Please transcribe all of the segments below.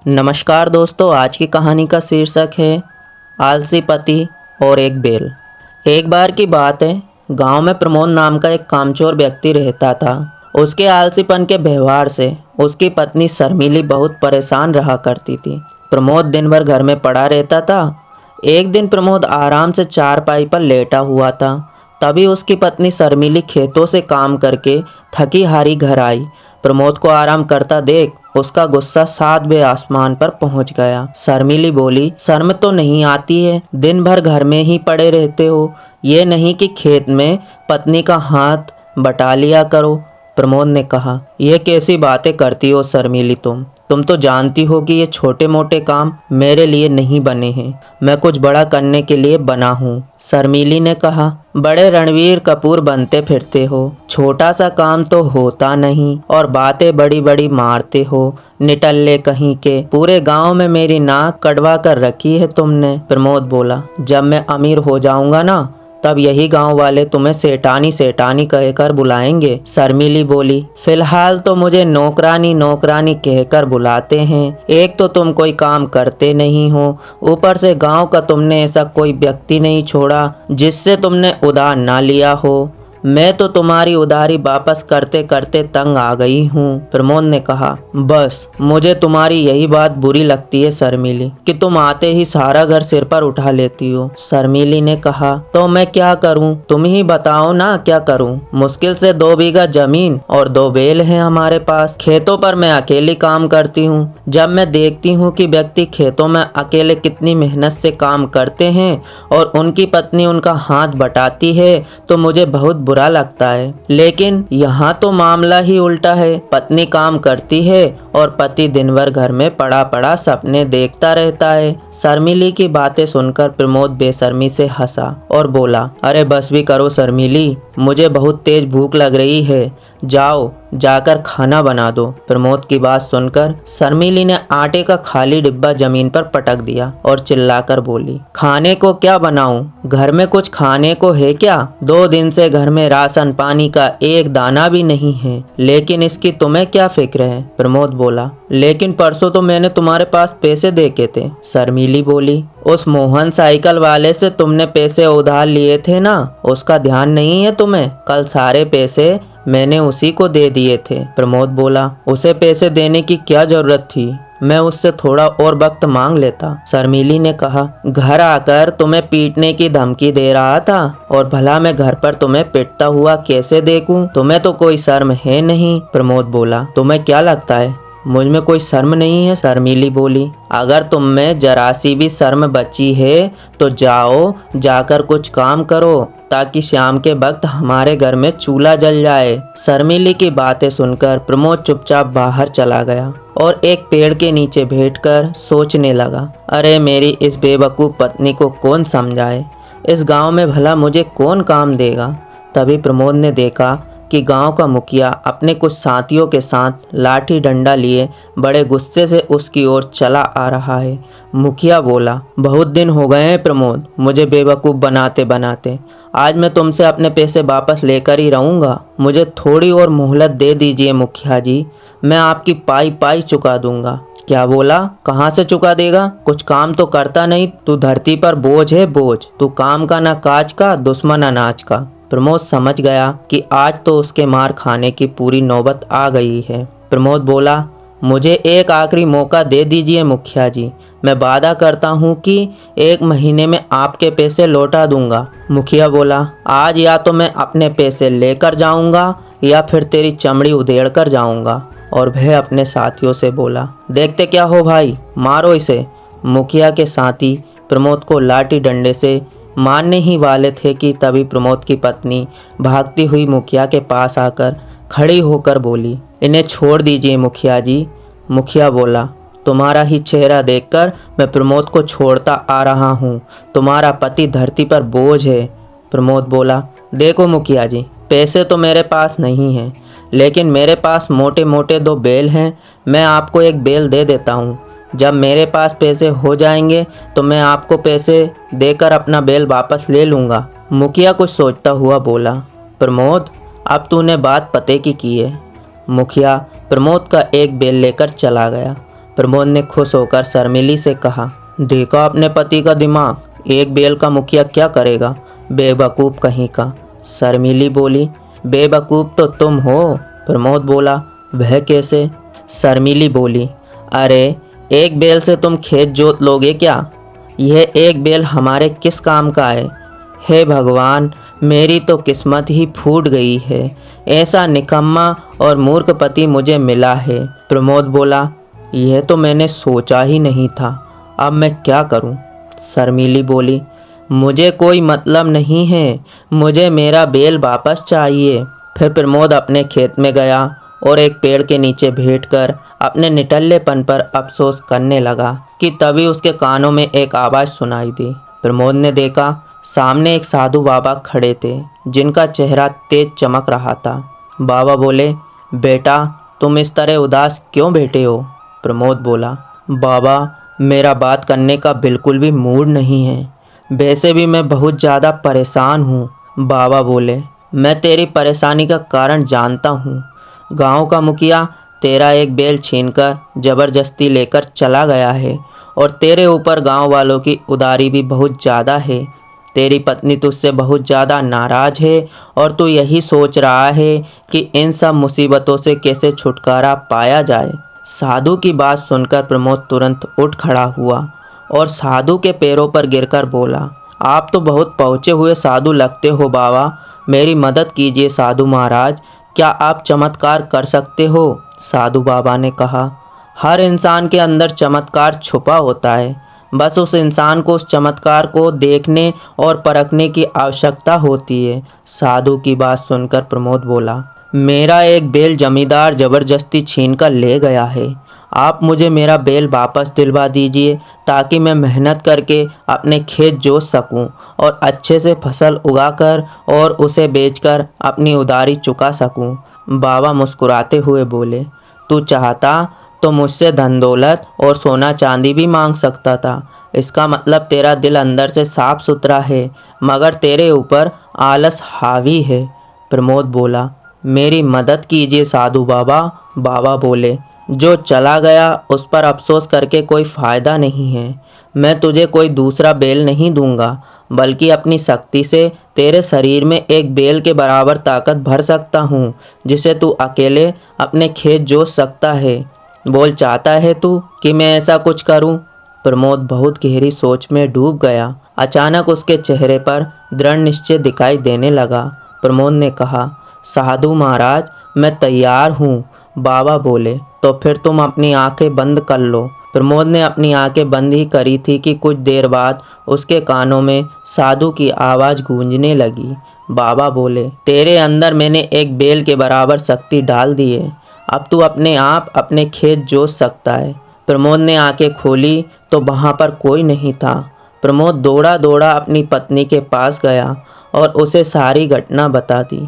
नमस्कार दोस्तों, आज की कहानी का शीर्षक है आलसी पति और एक बेल। एक बार की बात है, गांव में प्रमोद नाम का एक कामचोर व्यक्ति रहता था। उसके आलसीपन के व्यवहार से उसकी पत्नी शर्मिली बहुत परेशान रहा करती थी। प्रमोद दिन भर घर में पड़ा रहता था। एक दिन प्रमोद आराम से चारपाई पर लेटा हुआ था, तभी उसकी पत्नी शर्मिली खेतों से काम करके थकी हारी घर आई। प्रमोद को आराम करता देख उसका गुस्सा 7वें आसमान पर पहुंच गया। शर्मिली बोली, शर्म तो नहीं आती है? दिन भर घर में ही पड़े रहते हो, ये नहीं कि खेत में पत्नी का हाथ बटा लिया करो। प्रमोद ने कहा, यह कैसी बातें करती हो शर्मिली? तुम तो जानती हो कि ये छोटे मोटे काम मेरे लिए नहीं बने हैं, मैं कुछ बड़ा करने के लिए बना हूँ। शर्मिली ने कहा, बड़े रणवीर कपूर बनते फिरते हो, छोटा सा काम तो होता नहीं और बातें बड़ी बड़ी मारते हो। निटल्ले कहीं के, पूरे गांव में मेरी नाक कटवा कर रखी है तुमने। प्रमोद बोला, जब मैं अमीर हो जाऊंगा ना, तब यही गांव वाले तुम्हें सेठानी सेठानी कहकर बुलाएंगे। शर्मिली बोली, फिलहाल तो मुझे नौकरानी नौकरानी कहकर बुलाते हैं। एक तो तुम कोई काम करते नहीं हो, ऊपर से गांव का तुमने ऐसा कोई व्यक्ति नहीं छोड़ा जिससे तुमने उधार ना लिया हो। मैं तो तुम्हारी उधारी वापस करते करते तंग आ गई हूँ। प्रमोद ने कहा, बस मुझे तुम्हारी यही बात बुरी लगती है शर्मिली, कि तुम आते ही सारा घर सिर पर उठा लेती हो। शर्मिली ने कहा, तो मैं क्या करूँ? तुम ही बताओ ना क्या करूँ? मुश्किल से 2 बीघा जमीन और 2 बैल हैं हमारे पास। खेतों पर मैं अकेली काम करती हूँ। जब मैं देखती हूँ कि व्यक्ति खेतों में अकेले कितनी मेहनत से काम करते हैं और उनकी पत्नी उनका हाथ बटाती है, तो मुझे बहुत बुरा लगता है। लेकिन यहाँ तो मामला ही उल्टा है। पत्नी काम करती है और पति दिन भर घर में पड़ा पड़ा सपने देखता रहता है। शर्मिली की बातें सुनकर प्रमोद बेशर्मी से हंसा और बोला, अरे बस भी करो शर्मिली, मुझे बहुत तेज भूख लग रही है, जाओ जाकर खाना बना दो। प्रमोद की बात सुनकर शर्मिली ने आटे का खाली डिब्बा जमीन पर पटक दिया और चिल्लाकर बोली, खाने को क्या बनाऊं? घर में कुछ खाने को है क्या? 2 दिन से घर में राशन पानी का एक दाना भी नहीं है, लेकिन इसकी तुम्हें क्या फिक्र है? प्रमोद बोला, लेकिन परसों तो मैंने तुम्हारे पास पैसे देके थे। शर्मिली बोली, उस मोहन साइकिल वाले से तुमने पैसे उधार लिए थे ना, उसका ध्यान नहीं है तुम्हें? कल सारे पैसे मैंने उसी को दे दिए थे। प्रमोद बोला, उसे पैसे देने की क्या जरूरत थी? मैं उससे थोड़ा और वक्त मांग लेता। शर्मिली ने कहा, घर आकर तुम्हें पीटने की धमकी दे रहा था, और भला मैं घर पर तुम्हें पिटता हुआ कैसे देखूं? तुम्हें तो कोई शर्म है नहीं। प्रमोद बोला, तुम्हें क्या लगता है मुझ में कोई शर्म नहीं है? शर्मिली बोली, अगर तुम में जरा सी भी शर्म बची है तो जाओ जाकर कुछ काम करो, ताकि शाम के वक्त हमारे घर में चूल्हा जल जाए। शर्मिली की बातें सुनकर प्रमोद चुपचाप बाहर चला गया और एक पेड़ के नीचे बैठकर सोचने लगा, अरे मेरी इस बेवकूफ़ पत्नी को कौन समझाए? इस गांव में भला मुझे कौन काम देगा? तभी प्रमोद ने देखा कि गांव का मुखिया अपने कुछ साथियों के साथ लाठी डंडा लिए बड़े गुस्से से उसकी ओर चला आ रहा है। मुखिया बोला, बहुत दिन हो गए हैं प्रमोद मुझे बेवकूफ़ बनाते बनाते, आज मैं तुमसे अपने पैसे वापस लेकर ही रहूँगा। मुझे थोड़ी और मोहलत दे दीजिए मुखिया जी, मैं आपकी पाई पाई चुका दूंगा। क्या बोला? कहाँ से चुका देगा? कुछ काम तो करता नहीं, तू धरती पर बोझ है बोझ, तू काम का ना काज का, दुश्मन अनाज का। प्रमोद समझ गया कि आज तो उसके मार खाने की पूरी नौबत आ गई है। प्रमोद बोला, मुझे एक आखिरी मौका दे दीजिए मुखिया जी, मैं वादा करता हूँ कि 1 महीने में आपके पैसे लौटा दूंगा। मुखिया बोला, आज या तो मैं अपने पैसे लेकर जाऊंगा या फिर तेरी चमड़ी उधेड़ कर जाऊंगा। और वह अपने साथियों से बोला, देखते क्या हो भाई, मारो इसे। मुखिया के साथी प्रमोद को लाठी डंडे से मारने ही वाले थे कि तभी प्रमोद की पत्नी भागती हुई मुखिया के पास आकर खड़ी होकर बोली, इन्हें छोड़ दीजिए मुखिया जी। मुखिया बोला, तुम्हारा ही चेहरा देखकर मैं प्रमोद को छोड़ता आ रहा हूँ, तुम्हारा पति धरती पर बोझ है। प्रमोद बोला, देखो मुखिया जी, पैसे तो मेरे पास नहीं हैं, लेकिन मेरे पास मोटे मोटे 2 बैल हैं, मैं आपको एक बैल दे देता हूँ। जब मेरे पास पैसे हो जाएंगे तो मैं आपको पैसे देकर अपना बैल वापस ले लूँगा। मुखिया कुछ सोचता हुआ बोला, प्रमोद अब तूने बात पते की है। मुखिया प्रमोद का एक बैल लेकर चला गया। प्रमोद ने खुश होकर शर्मिली से कहा, देखा अपने पति का दिमाग, एक बेल का मुखिया क्या करेगा, बेवकूफ़ कहीं का। शर्मिली बोली, बेवकूफ़ तो तुम हो। प्रमोद बोला, वह कैसे? शर्मिली बोली, अरे एक बेल से तुम खेत जोत लोगे क्या? यह एक बेल हमारे किस काम का है? हे भगवान, मेरी तो किस्मत ही फूट गई है। ऐसा निकम्मा और मूर्ख पति मुझे मिला है। प्रमोद बोला, यह तो मैंने सोचा ही नहीं था, अब मैं क्या करूं? शर्मिली बोली, मुझे कोई मतलब नहीं है, मुझे मेरा बेल वापस चाहिए। फिर प्रमोद अपने खेत में गया और एक पेड़ के नीचे बैठकर अपने निठल्लेपन पर अफसोस करने लगा कि तभी उसके कानों में एक आवाज़ सुनाई दी। प्रमोद ने देखा, सामने एक साधु बाबा खड़े थे जिनका चेहरा तेज चमक रहा था। बाबा बोले, बेटा तुम इस तरह उदास क्यों बैठे हो? प्रमोद बोला, बाबा मेरा बात करने का बिल्कुल भी मूड नहीं है, वैसे भी मैं बहुत ज़्यादा परेशान हूँ। बाबा बोले, मैं तेरी परेशानी का कारण जानता हूँ। गांव का मुखिया तेरा एक बेल छीनकर ज़बरदस्ती लेकर चला गया है और तेरे ऊपर गांव वालों की उदारी भी बहुत ज़्यादा है। तेरी पत्नी तुझसे बहुत ज़्यादा नाराज़ है और तू यही सोच रहा है कि इन सब मुसीबतों से कैसे छुटकारा पाया जाए। साधु की बात सुनकर प्रमोद तुरंत उठ खड़ा हुआ और साधु के पैरों पर गिरकर बोला, आप तो बहुत पहुँचे हुए साधु लगते हो बाबा, मेरी मदद कीजिए साधु महाराज, क्या आप चमत्कार कर सकते हो? साधु बाबा ने कहा, हर इंसान के अंदर चमत्कार छुपा होता है, बस उस इंसान को उस चमत्कार को देखने और परखने की आवश्यकता होती है। साधु की बात सुनकर प्रमोद बोला, मेरा एक बेल जमींदार ज़बरदस्ती छीन कर ले गया है, आप मुझे मेरा बेल वापस दिलवा दीजिए ताकि मैं मेहनत करके अपने खेत जोत सकूं और अच्छे से फसल उगाकर और उसे बेचकर अपनी उधारी चुका सकूं। बाबा मुस्कुराते हुए बोले, तू चाहता तो मुझसे धन दौलत और सोना चांदी भी मांग सकता था, इसका मतलब तेरा दिल अंदर से साफ सुथरा है, मगर तेरे ऊपर आलस हावी है। प्रमोद बोला, मेरी मदद कीजिए साधु बाबा। बाबा बोले, जो चला गया उस पर अफसोस करके कोई फ़ायदा नहीं है। मैं तुझे कोई दूसरा बेल नहीं दूंगा, बल्कि अपनी शक्ति से तेरे शरीर में एक बेल के बराबर ताकत भर सकता हूँ, जिसे तू अकेले अपने खेत जोत सकता है। बोल, चाहता है तू कि मैं ऐसा कुछ करूँ? प्रमोद बहुत गहरी सोच में डूब गया। अचानक उसके चेहरे पर दृढ़ निश्चय दिखाई देने लगा। प्रमोद ने कहा, साधु महाराज मैं तैयार हूँ। बाबा बोले, तो फिर तुम अपनी आंखें बंद कर लो। प्रमोद ने अपनी आंखें बंद ही करी थी कि कुछ देर बाद उसके कानों में साधु की आवाज़ गूंजने लगी। बाबा बोले, तेरे अंदर मैंने एक बेल के बराबर शक्ति डाल दी है, अब तू अपने आप अपने खेत जोत सकता है। प्रमोद ने आंखें खोली तो वहाँ पर कोई नहीं था। प्रमोद दौड़ा दौड़ा अपनी पत्नी के पास गया और उसे सारी घटना बता दी।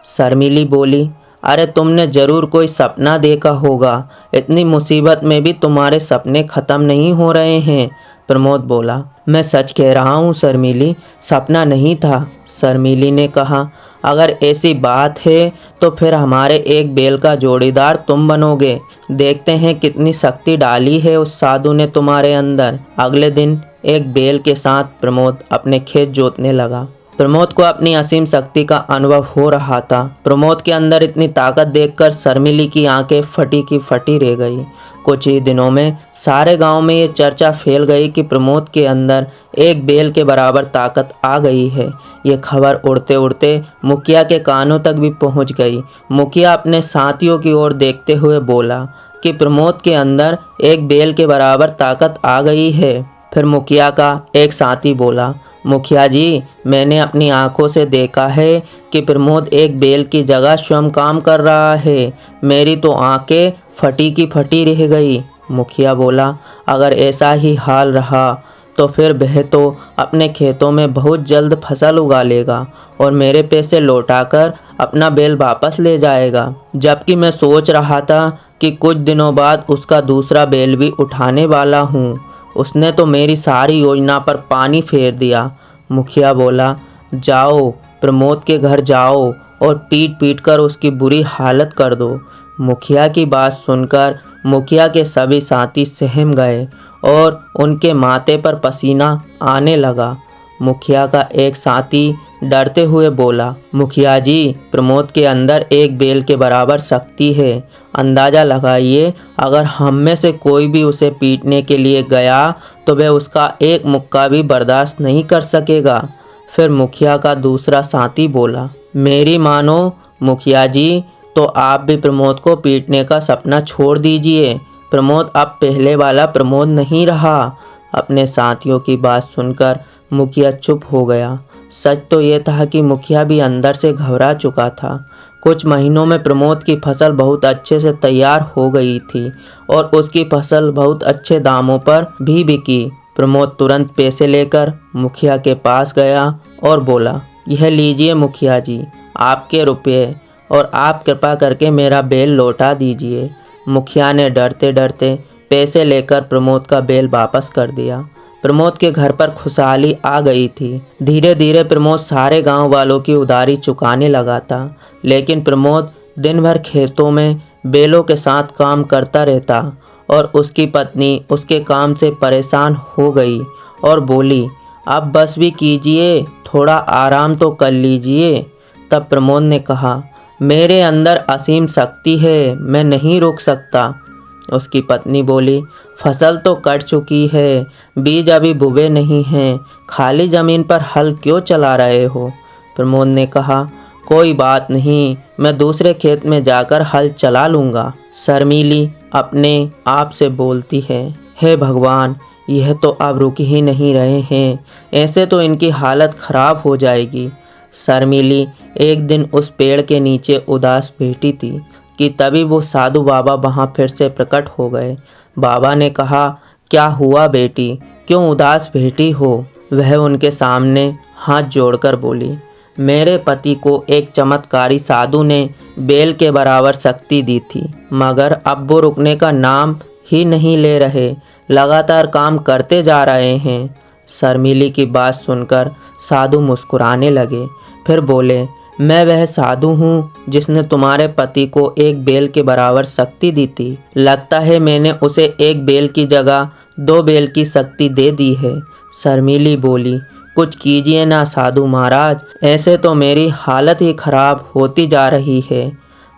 शर्मिली बोली, अरे तुमने ज़रूर कोई सपना देखा होगा, इतनी मुसीबत में भी तुम्हारे सपने ख़त्म नहीं हो रहे हैं। प्रमोद बोला, मैं सच कह रहा हूँ शर्मिली, सपना नहीं था। शर्मिली ने कहा, अगर ऐसी बात है तो फिर हमारे एक बेल का जोड़ीदार तुम बनोगे। देखते हैं कितनी शक्ति डाली है उस साधु ने तुम्हारे अंदर। अगले दिन एक बेल के साथ प्रमोद अपने खेत जोतने लगा। प्रमोद को अपनी असीम शक्ति का अनुभव हो रहा था। प्रमोद के अंदर इतनी ताकत देखकर शर्मिली की आंखें फटी की फटी रह गई। कुछ ही दिनों में सारे गांव में ये चर्चा फैल गई कि प्रमोद के अंदर एक बेल के बराबर ताकत आ गई है। ये खबर उड़ते उड़ते मुखिया के कानों तक भी पहुंच गई। मुखिया अपने साथियों की ओर देखते हुए बोला कि प्रमोद के अंदर एक बेल के बराबर ताकत आ गई है। फिर मुखिया का एक साथी बोला, मुखिया जी, मैंने अपनी आंखों से देखा है कि प्रमोद एक बेल की जगह स्वयं काम कर रहा है। मेरी तो आंखें फटी की फटी रह गई। मुखिया बोला, अगर ऐसा ही हाल रहा तो फिर वह तो अपने खेतों में बहुत जल्द फसल उगा लेगा और मेरे पैसे लौटाकर अपना बेल वापस ले जाएगा। जबकि मैं सोच रहा था कि कुछ दिनों बाद उसका दूसरा बेल भी उठाने वाला हूँ। उसने तो मेरी सारी योजना पर पानी फेर दिया। मुखिया बोला, जाओ प्रमोद के घर जाओ और पीट पीट कर उसकी बुरी हालत कर दो। मुखिया की बात सुनकर मुखिया के सभी साथी सहम गए और उनके माथे पर पसीना आने लगा। मुखिया का एक साथी डरते हुए बोला, मुखिया जी, प्रमोद के अंदर एक बेल के बराबर शक्ति है। अंदाज़ा लगाइए, अगर हम में से कोई भी उसे पीटने के लिए गया तो वह उसका एक मुक्का भी बर्दाश्त नहीं कर सकेगा। फिर मुखिया का दूसरा साथी बोला, मेरी मानो मुखिया जी, तो आप भी प्रमोद को पीटने का सपना छोड़ दीजिए। प्रमोद अब पहले वाला प्रमोद नहीं रहा। अपने साथियों की बात सुनकर मुखिया चुप हो गया। सच तो ये था कि मुखिया भी अंदर से घबरा चुका था। कुछ महीनों में प्रमोद की फसल बहुत अच्छे से तैयार हो गई थी और उसकी फसल बहुत अच्छे दामों पर भी बिकी। प्रमोद तुरंत पैसे लेकर मुखिया के पास गया और बोला, यह लीजिए मुखिया जी, आपके रुपये, और आप कृपा करके मेरा बेल लौटा दीजिए। मुखिया ने डरते डरते पैसे लेकर प्रमोद का बेल वापस कर दिया। प्रमोद के घर पर खुशहाली आ गई थी। धीरे धीरे प्रमोद सारे गांव वालों की उधारी चुकाने लगा था, लेकिन प्रमोद दिन भर खेतों में बैलों के साथ काम करता रहता और उसकी पत्नी उसके काम से परेशान हो गई और बोली, अब बस भी कीजिए, थोड़ा आराम तो कर लीजिए। तब प्रमोद ने कहा, मेरे अंदर असीम शक्ति है, मैं नहीं रोक सकता। उसकी पत्नी बोली, फसल तो कट चुकी है, बीज अभी बुबे नहीं हैं, खाली ज़मीन पर हल क्यों चला रहे हो? प्रमोद ने कहा, कोई बात नहीं, मैं दूसरे खेत में जाकर हल चला लूँगा। शर्मीली अपने आप से बोलती है, हे भगवान, यह तो अब रुक ही नहीं रहे हैं, ऐसे तो इनकी हालत ख़राब हो जाएगी। शर्मीली एक दिन उस पेड़ के नीचे उदास बैठी थी कि तभी वो साधु बाबा वहाँ फिर से प्रकट हो गए। बाबा ने कहा, क्या हुआ बेटी, क्यों उदास बैठी हो? वह उनके सामने हाथ जोड़कर बोली, मेरे पति को एक चमत्कारी साधु ने बेल के बराबर शक्ति दी थी, मगर अब वो रुकने का नाम ही नहीं ले रहे, लगातार काम करते जा रहे हैं। शर्मीली की बात सुनकर साधु मुस्कुराने लगे, फिर बोले, मैं वह साधु हूँ जिसने तुम्हारे पति को एक बेल के बराबर शक्ति दी थी। लगता है मैंने उसे एक बेल की जगह 2 बेल की शक्ति दे दी है। शर्मीली बोली, कुछ कीजिए ना साधु महाराज, ऐसे तो मेरी हालत ही खराब होती जा रही है।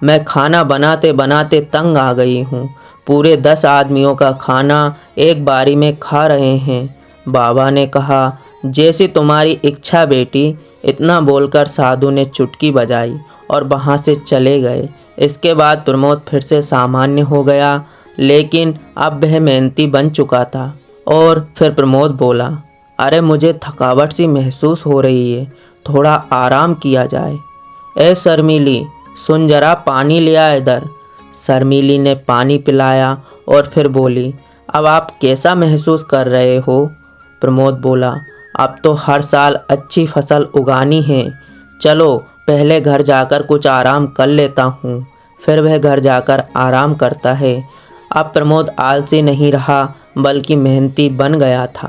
मैं खाना बनाते बनाते तंग आ गई हूँ, पूरे 10 आदमियों का खाना एक बारी में खा रहे हैं। बाबा ने कहा, जैसी तुम्हारी इच्छा बेटी। इतना बोलकर साधु ने चुटकी बजाई और वहाँ से चले गए। इसके बाद प्रमोद फिर से सामान्य हो गया, लेकिन अब वह मेहनती बन चुका था। और फिर प्रमोद बोला, अरे मुझे थकावट सी महसूस हो रही है, थोड़ा आराम किया जाए। ए शर्मीली, सुन जरा, पानी ले आ इधर। शर्मीली ने पानी पिलाया और फिर बोली, अब आप कैसा महसूस कर रहे हो? प्रमोद बोला, अब तो हर साल अच्छी फसल उगानी है, चलो पहले घर जाकर कुछ आराम कर लेता हूँ। फिर वह घर जाकर आराम करता है। अब प्रमोद आलसी नहीं रहा, बल्कि मेहनती बन गया था।